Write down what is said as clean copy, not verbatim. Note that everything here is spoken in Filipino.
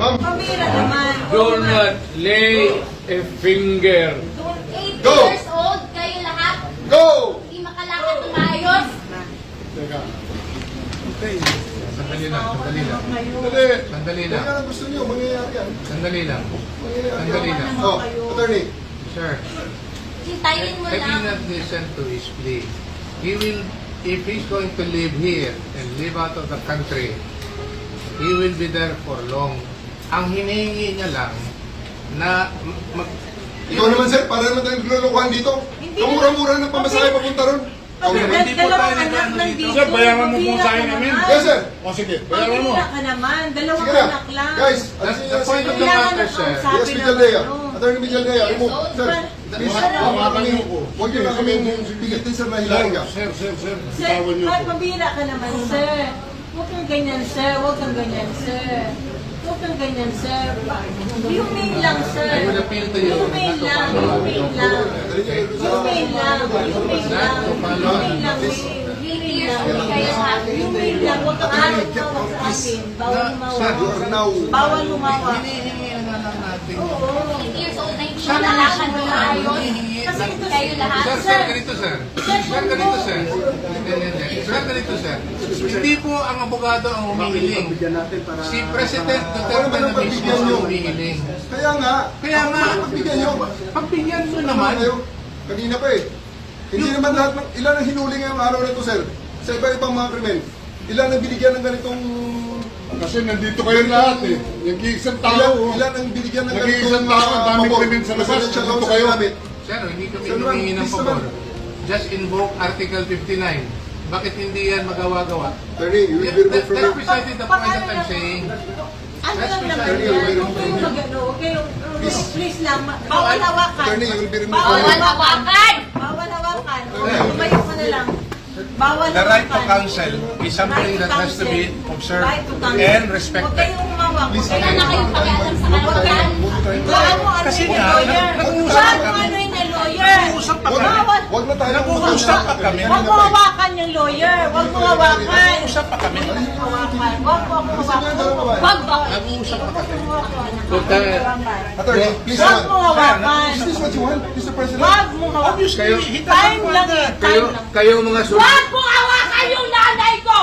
Ma'am. Pamira naman. Do not lay a finger. 80 Go! years old, kayo lahat. Go! Hindi makalakad ng maayos. Teka. Okay. Sandali lang, sandali lang. Dali. Sandali Kung lang. yan ang gusto niyo, mangyayari yan. Sandali lang. Mangyayari Sandali yan. lang. Oh, attorney. Sir, Hintayin mo I did lang. not listen to his plea. He will, if he's going to live here and live out of the country, he will be there for long. Ang hinihingi niya lang na Ikaw naman sir, para naman tayong lulukuhan dito. Kamura-mura ng pamasahe papunta ron. Ikaw naman. Hindi po tayo nag-ano dito. Sir, bayaran mo po sa akin namin. Yes sir. O sige, bayaran mo. Pamira ka naman. Dalawang Sige na. anak lang. Guys, That's the point of the Kailangan matter, na sir. Yes, Mijaldea. Attorney Mijaldea, remove. Sir, please, huwag niyo na kami pigitin sir na hilahin ka. Sir, Sir, bitawan niyo po. pambira ka naman, sir. Huwag kang ganyan, sir. Huwag kang ganyan, sir. Huwag kang ganyan, sir. Humane lang, sir. I would appeal to you Humane not to lang. follow Humane your lang. Okay? Humane lang. Humane lang. Humane lang, eh. 80 years old kayo lahat. Humane lang. Huwag kang humawak sa akin. Bawal You humawak. are now. Bawal humawak. Hinihingi na lang natin. 80 years old na hindi makalakad ng maayos. Kasi ito Kayo lahat. Sir, ganito sir. Sir, ganito sir. Sir, ganito sir. Hindi po ang abogado ang humihiling. Si President Duterte na mismo ang humihiling. Kaya nga. Kaya nga. Pagbigyan niyo. Pagbigyan mo naman. Kayo. Kanina pa eh. Hindi naman lahat ng, ilan ang hinuli ngayong araw na ito, sir? Sa iba-ibang mga krimen. Ilan ang binigyan ng ganitong, Kasi nandito kayo lahat eh. Yung isang tao. ilan ang binigyan ng Nag-iisang ganitong tao, ang daming pabor? krimen sa labas. Presidential Nandito loans kayo. na gamit. Sir, hindi kami Sir, humingi ng please pabor. naman. Just invoke Article 59. Bakit hindi yan magawa-gawa? Attorney, you will be removed from That's your... precisely the point that I'm saying. Ano That's lang naman precisely yan? the Huwag kayong point. mag-ano. Huwag kayong... Please lang. Bawal hawakan. Attorney, you will be removed Bawal from your... hawakan! Bawal hawakan. Lumayo ka na lang. Bawal The right to hawakan. counsel is something that has to be observed Right to counsel. and Huwag respected. kayong humawak. Wala na kayong pakialam sa kalagayan. Bawal mo ano Kasi yung nga, lawyer. nag-uusap Bawal mo kami. ano yung lawyer. Nag-uusap pa kami. Bawal. Huwag na tayo Nag-uusap pa kami. Huwag mo hawakan yung lawyer. Huwag mo hawakan. Nag-uusap pa kami. Hawakan. Huwag mo ako hawakan. Wag ba? Nag-uusap pa kami. Attorney, please Huwag mo naman. hawakan. Is this what you want, Mr. President? Huwag mo hawakan. Obviously, Kayo- he Time doesn't lang want eh. that. Time lang. Kayo mga Wag mo hawakan yung nanay ko!